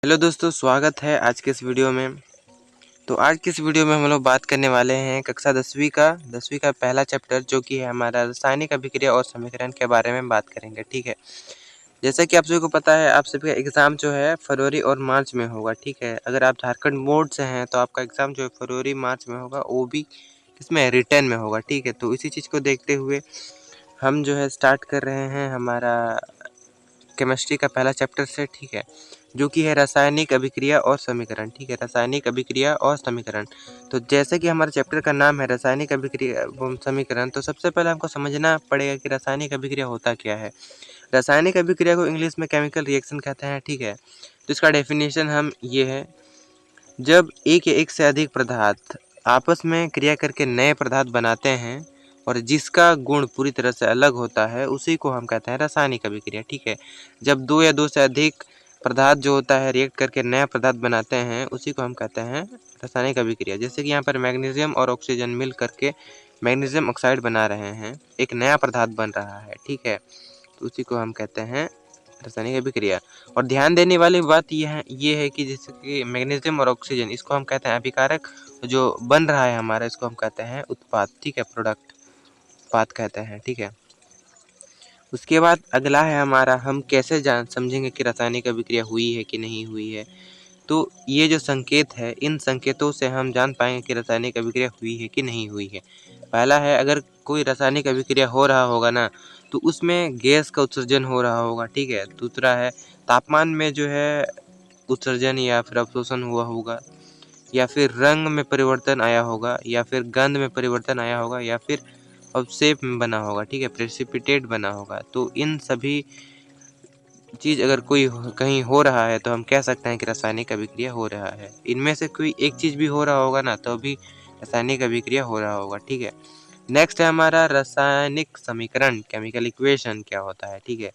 Hello दोस्तों, स्वागत है आज के इस वीडियो में। तो आज की इस वीडियो में हम लोग बात करने वाले हैं कक्षा 10वीं का पहला चैप्टर जो कि है हमारा रासायनिक अभिक्रिया और समीकरण के बारे में बात करेंगे। ठीक है, जैसा कि आप सभी को पता है, आप सभी का एग्ज़ाम जो है फरवरी और मार्च में होगा। ठीक है, अगर आप झारखंड बोर्ड से हैं तो आपका एग्ज़ाम जो है फरवरी मार्च में होगा, वो भी किसमें, रिटर्न में होगा। ठीक है, तो इसी चीज़ को देखते हुए हम जो है स्टार्ट कर रहे हैं हमारा केमिस्ट्री का पहला चैप्टर से। ठीक है, जो कि है रासायनिक अभिक्रिया और समीकरण। ठीक है, रासायनिक अभिक्रिया और समीकरण। तो जैसे कि हमारे चैप्टर का नाम है रासायनिक अभिक्रिया एवं समीकरण, तो सबसे पहले हमको समझना पड़ेगा कि रासायनिक अभिक्रिया होता क्या है। रासायनिक अभिक्रिया को इंग्लिश में केमिकल रिएक्शन कहते हैं। ठीक है, तो इसका डेफिनेशन हम ये है, जब एक या एक से अधिक पदार्थ आपस में क्रिया करके नए पदार्थ बनाते हैं और जिसका गुण पूरी तरह से अलग होता है, उसी को हम कहते हैं रासायनिक अभिक्रिया। ठीक है, जब दो या दो से अधिक पदार्थ जो होता है रिएक्ट करके नया पदार्थ बनाते हैं, उसी को हम कहते हैं रासायनिक अभिक्रिया। जैसे कि यहाँ पर मैग्नीशियम और ऑक्सीजन मिल करके मैग्नीशियम ऑक्साइड बना रहे हैं, एक नया पदार्थ बन रहा है। ठीक है, तो उसी को हम कहते हैं रासायनिक अभिक्रिया। और ध्यान देने वाली बात ये है कि जैसे कि मैग्नीशियम और ऑक्सीजन, इसको हम कहते हैं अभिकारक, जो बन रहा है हमारा, इसको हम कहते हैं उत्पाद। ठीक है, प्रोडक्ट, उत्पाद कहते हैं। ठीक है, उसके बाद अगला है हमारा, हम कैसे जान समझेंगे कि रासायनिक अभिक्रिया हुई है कि नहीं हुई है। तो ये जो संकेत है, इन संकेतों से हम जान पाएंगे कि रासायनिक अभिक्रिया हुई है कि नहीं हुई है। पहला है, अगर कोई रासायनिक अभिक्रिया हो रहा होगा ना, तो उसमें गैस का उत्सर्जन हो रहा होगा। ठीक है, दूसरा है, तापमान में जो है उत्सर्जन या फिर अवशोषण हुआ होगा, या फिर रंग में परिवर्तन आया होगा, या फिर गंध में परिवर्तन आया होगा, या फिर अवक्षेप में बना होगा। ठीक है, प्रेसिपिटेट बना होगा। तो इन सभी चीज़ अगर कहीं हो रहा है तो हम कह सकते हैं कि रासायनिक अभिक्रिया हो रहा है। इनमें से कोई एक चीज़ भी हो रहा होगा ना, तो भी रासायनिक अभिक्रिया हो रहा होगा। ठीक है, नेक्स्ट है हमारा रासायनिक समीकरण, केमिकल इक्वेशन क्या होता है। ठीक है,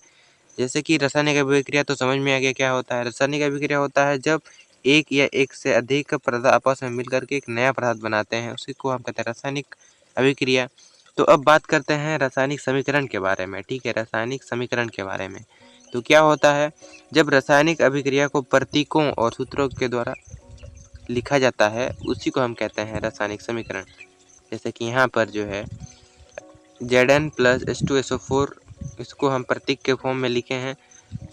जैसे कि रासायनिक अभिक्रिया तो समझ में आ गया क्या होता है। रासायनिक अभिक्रिया होता है जब एक या एक से अधिक पदार्थ आपस में मिलकर के एक नया पदार्थ बनाते हैं, उसी को हम कहते हैं रासायनिक अभिक्रिया। तो अब बात करते हैं रासायनिक समीकरण के बारे में। ठीक है, रासायनिक समीकरण के बारे में, तो क्या होता है, जब रासायनिक अभिक्रिया को प्रतीकों और सूत्रों के द्वारा लिखा जाता है, उसी को हम कहते हैं रासायनिक समीकरण। जैसे कि यहाँ पर जो है Zn प्लस H2SO4, इसको हम प्रतीक के फॉर्म में लिखे हैं,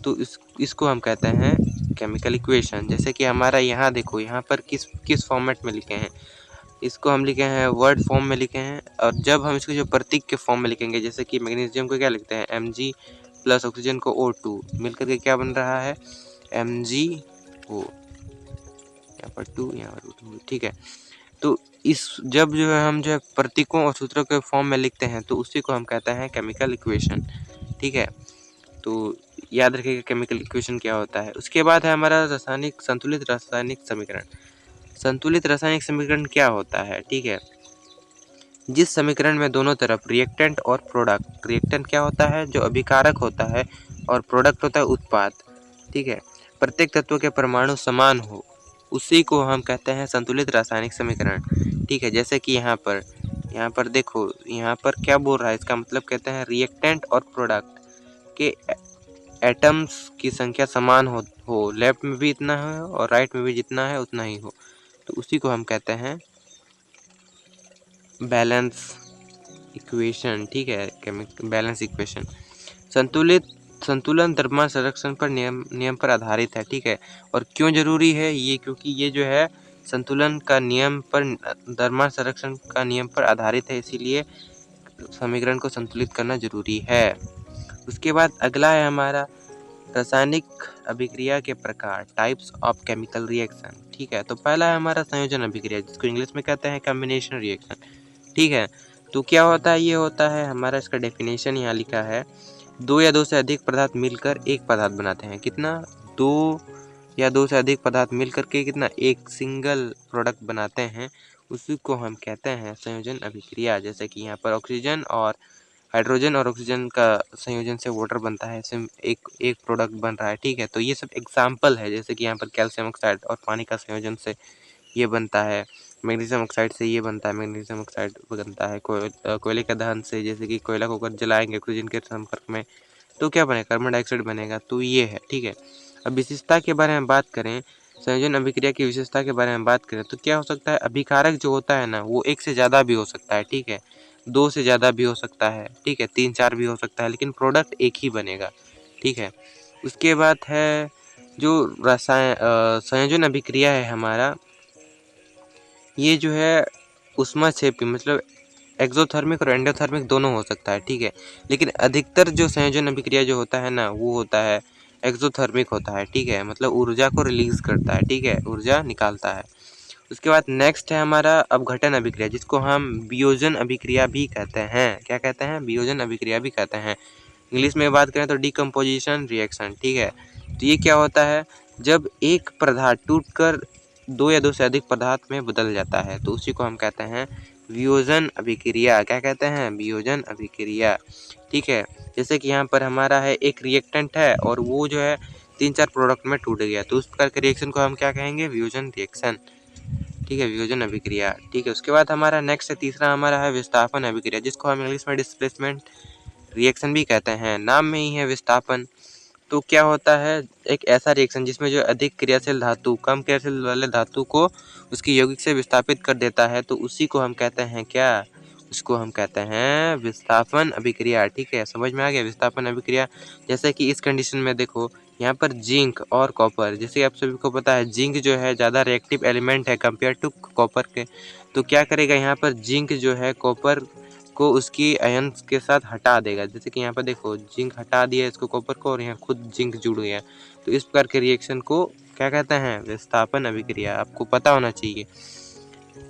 तो इसको हम कहते हैं केमिकल इक्वेशन। जैसे कि हमारा यहाँ देखो, यहाँ पर किस किस फॉर्मेट में लिखे हैं, इसको हम लिखे हैं वर्ड फॉर्म में लिखे हैं। और जब हम इसको जो प्रतीक के फॉर्म में लिखेंगे, जैसे कि मैग्नीशियम को क्या लिखते हैं Mg प्लस ऑक्सीजन को O2, मिलकर के क्या बन रहा है MgO, यहाँ पर 2, यहाँ पर 2। ठीक है, तो इस जब जो है हम जो है प्रतीकों और सूत्रों के फॉर्म में लिखते हैं, तो उसी को हम कहते हैं केमिकल इक्वेशन। ठीक है, तो याद रखिएगा केमिकल इक्वेशन क्या होता है। उसके बाद है हमारा संतुलित रासायनिक समीकरण। संतुलित रासायनिक समीकरण क्या होता है। ठीक है, जिस समीकरण में दोनों तरफ रिएक्टेंट और प्रोडक्ट, रिएक्टेंट क्या होता है, जो अभिकारक होता है, और प्रोडक्ट होता है उत्पाद। ठीक है, प्रत्येक तत्व के परमाणु समान हो, उसी को हम कहते हैं संतुलित रासायनिक समीकरण। ठीक है, जैसे कि यहाँ पर देखो, यहाँ पर क्या बोल रहा है, इसका मतलब कहते हैं रिएक्टेंट और प्रोडक्ट के एटम्स की संख्या समान हो, लेफ्ट में भी इतना है और राइट में भी जितना है उतना ही हो, तो उसी को हम कहते हैं बैलेंस इक्वेशन। ठीक है, बैलेंस इक्वेशन। संतुलित संतुलन द्रव्यमान संरक्षण पर नियम पर आधारित है। ठीक है, और क्यों जरूरी है ये, क्योंकि ये जो है संतुलन का नियम पर, द्रव्यमान संरक्षण का नियम पर आधारित है, इसीलिए समीकरण को संतुलित करना जरूरी है। उसके बाद अगला है हमारा रासायनिक अभिक्रिया के प्रकार, टाइप्स ऑफ केमिकल रिएक्शन। ठीक है, तो पहला है हमारा संयोजन अभिक्रिया, जिसको इंग्लिश में कहते हैं कॉम्बिनेशन रिएक्शन। ठीक है, तो क्या होता है, ये होता है हमारा, इसका डेफिनेशन यहाँ लिखा है, दो या दो से अधिक पदार्थ मिलकर एक पदार्थ बनाते हैं। कितना, दो या दो से अधिक पदार्थ मिलकर के कितना, एक सिंगल प्रोडक्ट बनाते हैं, उसी को हम कहते हैं संयोजन अभिक्रिया। जैसे कि यहाँ पर ऑक्सीजन और हाइड्रोजन और ऑक्सीजन का संयोजन से वाटर बनता है, इसमें एक एक प्रोडक्ट बन रहा है। ठीक है, तो ये सब एग्जाम्पल है, जैसे कि यहाँ पर कैल्शियम ऑक्साइड और पानी का संयोजन से ये बनता है, मैग्नीशियम ऑक्साइड से ये बनता है, मैग्नीशियम ऑक्साइड बनता है कोयले का दहन से, जैसे कि कोयला को अगर जलाएंगे ऑक्सीजन के संपर्क में, तो क्या बनेगा, कार्बन डाइऑक्साइड बनेगा। तो ये है। ठीक है, अब विशेषता के बारे में बात करें, संयोजन अभिक्रिया की विशेषता के बारे में बात करें तो क्या हो सकता है, अभिकारक जो होता है ना वो एक से ज़्यादा भी हो सकता है, ठीक है, दो से ज़्यादा भी हो सकता है, ठीक है, तीन चार भी हो सकता है, लेकिन प्रोडक्ट एक ही बनेगा, ठीक है। उसके बाद है जो संयोजन अभिक्रिया है हमारा, ये जो है ऊष्माक्षेपी मतलब एक्सोथर्मिक और एंडोथर्मिक दोनों हो सकता है, ठीक है, लेकिन अधिकतर जो संयोजन अभिक्रिया जो होता है ना वो होता है एक्सोथर्मिक होता है, ठीक है, मतलब ऊर्जा को रिलीज करता है, ठीक है, ऊर्जा निकालता है। उसके बाद नेक्स्ट है हमारा अपघटन अभिक्रिया, जिसको हम वियोजन अभिक्रिया भी कहते हैं। क्या कहते हैं? वियोजन अभिक्रिया भी कहते हैं। इंग्लिश में बात करें तो डिकम्पोजिशन रिएक्शन, ठीक है। तो ये क्या होता है, जब एक पदार्थ टूटकर दो या दो से अधिक पदार्थ में बदल जाता है तो उसी को हम कहते हैं वियोजन अभिक्रिया। क्या कहते हैं? वियोजन अभिक्रिया, ठीक है। जैसे कि यहाँ पर हमारा है एक रिएक्टेंट है और वो जो है तीन चार प्रोडक्ट में टूट गया, तो उस प्रकार के रिएक्शन को हम क्या कहेंगे? वियोजन रिएक्शन, ठीक है, वियोजन अभिक्रिया, ठीक है। उसके बाद हमारा नेक्स्ट है तीसरा हमारा है विस्थापन अभिक्रिया, जिसको हम इंग्लिश में डिस्प्लेसमेंट रिएक्शन भी कहते हैं, नाम में ही है विस्थापन। तो क्या होता है, एक ऐसा रिएक्शन जिसमें जो अधिक क्रियाशील धातु कम क्रियाशील वाले धातु को उसकी यौगिक से विस्थापित कर देता है, तो उसी को हम कहते हैं क्या? उसको हम कहते हैं विस्थापन अभिक्रिया, ठीक है। समझ में आ गया विस्थापन अभिक्रिया। जैसे कि इस कंडीशन में देखो, यहाँ पर जिंक और कॉपर, जैसे आप सभी को पता है जिंक जो है ज़्यादा रिएक्टिव एलिमेंट है कंपेयर टू कॉपर के, तो क्या करेगा यहाँ पर जिंक जो है कॉपर को उसकी आयन्स के साथ हटा देगा। जैसे कि यहाँ पर देखो जिंक हटा दिया इसको कॉपर को और यहाँ खुद जिंक जुड़ गया, तो इस प्रकार के रिएक्शन को क्या कहते हैं? विस्थापन अभिक्रिया, आपको पता होना चाहिए।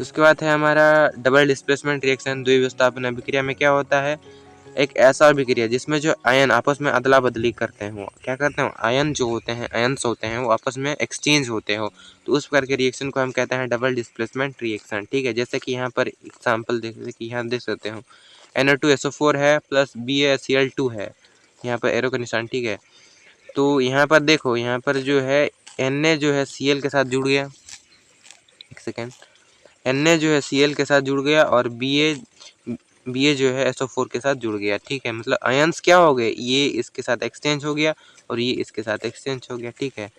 उसके बाद है हमारा डबल डिस्प्लेसमेंट रिएक्शन। द्विविस्थापन अभिक्रिया में क्या होता है, एक ऐसा अभिक्रिया जिसमें जो आयन आपस में अदला बदली करते हैं, वो क्या करते हैं, आयन जो होते हैं आयन्स होते हैं वो आपस में एक्सचेंज होते हो, तो उस प्रकार के रिएक्शन को हम कहते हैं डबल डिस्प्लेसमेंट रिएक्शन, ठीक है। जैसे कि यहाँ पर एग्जाम्पल कि यहाँ देख सकते हो NO2SO4 है प्लस BaCl2 है, यहाँ पर एरो का निशान, ठीक है। तो यहाँ पर देखो, यहाँ पर जो है Na जो है Cl के साथ जुड़ गया, एक सेकेंड, Na जो है Cl के साथ जुड़ गया और Ba जो है SO4 के साथ जुड़ गया, ठीक है। मतलब आयन्स क्या हो गए, ये इसके साथ एक्सचेंज हो गया और ये इसके साथ एक्सचेंज हो गया, ठीक है।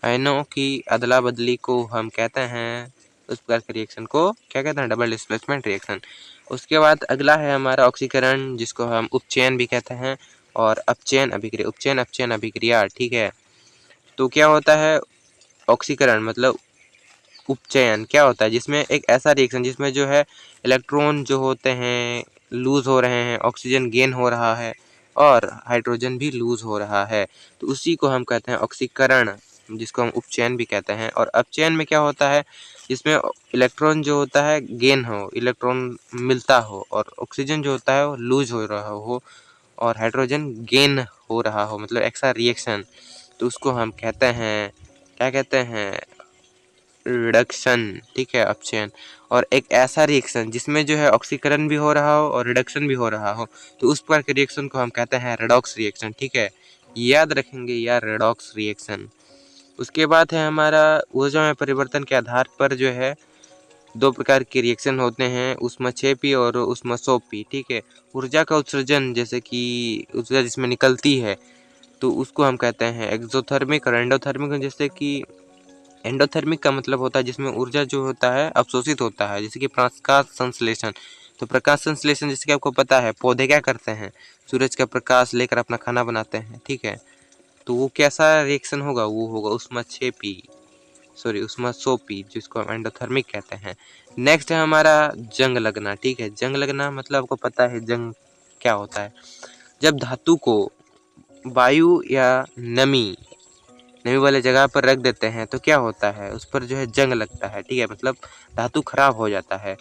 आयनों की अदला बदली को हम कहते हैं, उस प्रकार के रिएक्शन को क्या कहते हैं? Double displacement reaction. उसके बाद अगला है हमारा ऑक्सीकरण, जिसको हम उपचयन भी कहते हैं, और अपचयन अभिक्रिया, उपचयन अपचयन अभिक्रिया, ठीक है। तो क्या होता है ऑक्सीकरण मतलब उपचयन क्या होता है, जिसमें एक ऐसा रिएक्शन जिसमें जो है इलेक्ट्रॉन जो होते हैं लूज हो रहे हैं, ऑक्सीजन गेन हो रहा है और हाइड्रोजन भी लूज हो रहा है, तो उसी को हम कहते हैं ऑक्सीकरण, जिसको हम उपचयन भी कहते हैं। और अपचयन में क्या होता है, जिसमें इलेक्ट्रॉन जो होता है गेन हो, इलेक्ट्रॉन मिलता हो, और ऑक्सीजन जो होता है वो लूज हो रहा हो और हाइड्रोजन गेन हो रहा हो, मतलब ऐसा रिएक्शन, तो उसको हम कहते हैं, क्या कहते हैं? रिडक्शन, ठीक है, अपचयन। और एक ऐसा रिएक्शन जिसमें जो है ऑक्सीकरण भी हो रहा हो और रिडक्शन भी हो रहा हो, तो उस प्रकार के रिएक्शन को हम कहते हैं रेडॉक्स रिएक्शन, ठीक है, याद रखेंगे यार, रेडॉक्स रिएक्शन। उसके बाद है हमारा ऊर्जा में परिवर्तन के आधार पर जो है दो प्रकार के रिएक्शन होते हैं, ऊष्माक्षेपी और ऊष्मासोपी, ठीक है। ऊर्जा का उत्सर्जन, जैसे कि ऊर्जा जिसमें निकलती है, तो उसको हम कहते हैं एक्सोथर्मिक और एंडोथर्मिक। जैसे कि एंडोथर्मिक का मतलब होता है जिसमें ऊर्जा जो होता है अवशोषित होता है, जैसे कि प्रकाश संश्लेषण। तो प्रकाश संश्लेषण जैसे कि आपको पता है पौधे क्या करते हैं, सूरज का प्रकाश लेकर अपना खाना बनाते हैं, ठीक है। तो वो कैसा रिएक्शन होगा, वो होगा ऊष्माक्षेपी, सॉरी ऊष्मासोपी, जिसको हम एंडोथर्मिक कहते हैं। नेक्स्ट है हमारा जंग लगना, ठीक है। जंग लगना मतलब आपको पता है जंग क्या होता है, जब धातु को वायु या नमी नमी वाले जगह पर रख देते हैं तो क्या होता है, उस पर जो है जंग लगता है, ठीक है, मतलब धातु खराब हो जाता है।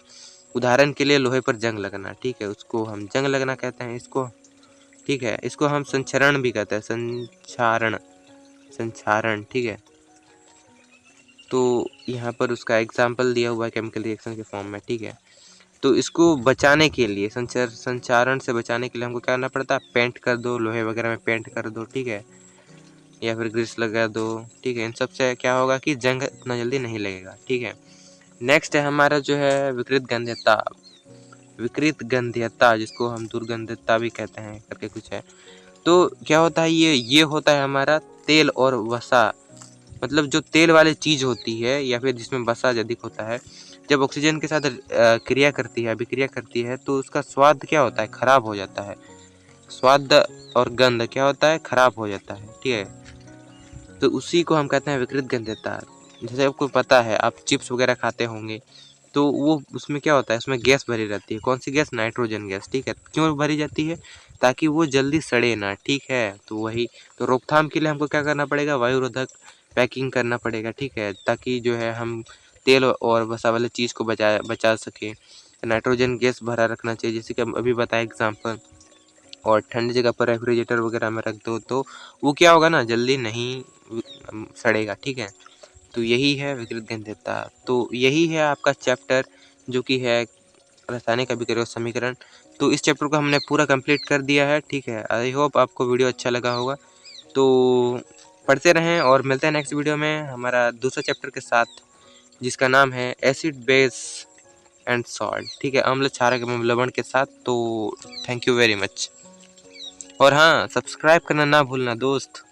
उदाहरण के लिए लोहे पर जंग लगना, ठीक है, उसको हम जंग लगना कहते हैं इसको, ठीक है। इसको हम संक्षारण भी कहते हैं, संक्षारण, संक्षारण, ठीक है। तो यहाँ पर उसका एग्जाम्पल दिया हुआ है केमिकल रिएक्शन के फॉर्म में, ठीक है। तो इसको बचाने के लिए, संचारण से बचाने के लिए हमको क्या करना पड़ता है, पेंट कर दो, लोहे वगैरह में पेंट कर दो, ठीक है, या फिर ग्रीस लगा दो, ठीक है। इन सब से क्या होगा कि जंग इतना जल्दी नहीं लगेगा, ठीक है। नेक्स्ट है हमारा जो है विकृत गंध्यता, विकृत गंध्यता जिसको हम दुर्गंधता भी कहते हैं करके कुछ है। तो क्या होता है, ये होता है हमारा तेल और वसा मतलब जो तेल वाली चीज़ होती है या फिर जिसमें वसा अधिक होता है, जब ऑक्सीजन के साथ क्रिया करती है, अभिक्रिया करती है, तो उसका स्वाद क्या होता है, खराब हो जाता है। स्वाद और गंध क्या होता है, खराब हो जाता है, ठीक है। तो उसी को हम कहते हैं विकृत गंधकता। जैसे आपको पता है, आप चिप्स वगैरह खाते होंगे, तो वो उसमें क्या होता है, उसमें गैस भरी रहती है। कौन सी गैस? नाइट्रोजन गैस, ठीक है। क्यों भरी जाती है? ताकि वो जल्दी सड़े ना, ठीक है। तो वही, तो रोकथाम के लिए हमको क्या करना पड़ेगा, वायुरोधक पैकिंग करना पड़ेगा, ठीक है, ताकि जो है हम तेल और वसा वाले चीज़ को बचा सकें। नाइट्रोजन गैस भरा रखना चाहिए, जैसे कि हम अभी बताए एग्जाम्पल। और ठंडी जगह पर रेफ्रिजरेटर वगैरह में रख दो तो वो क्या होगा ना, जल्दी नहीं सड़ेगा, ठीक है। तो यही है विकृत गंधकता। तो यही है आपका चैप्टर जो कि है रासायनिक अभिक्रिया और समीकरण। तो इस चैप्टर को हमने पूरा कंप्लीट कर दिया है, ठीक है। आई होप आपको वीडियो अच्छा लगा होगा। तो पढ़ते रहें और मिलते हैं नेक्स्ट वीडियो में हमारा दूसरा चैप्टर के साथ, जिसका नाम है एसिड बेस एंड सॉल्ट, ठीक है, अम्ल क्षारक एवं लवण के साथ। तो थैंक यू वेरी मच। और हाँ, सब्सक्राइब करना ना भूलना दोस्त।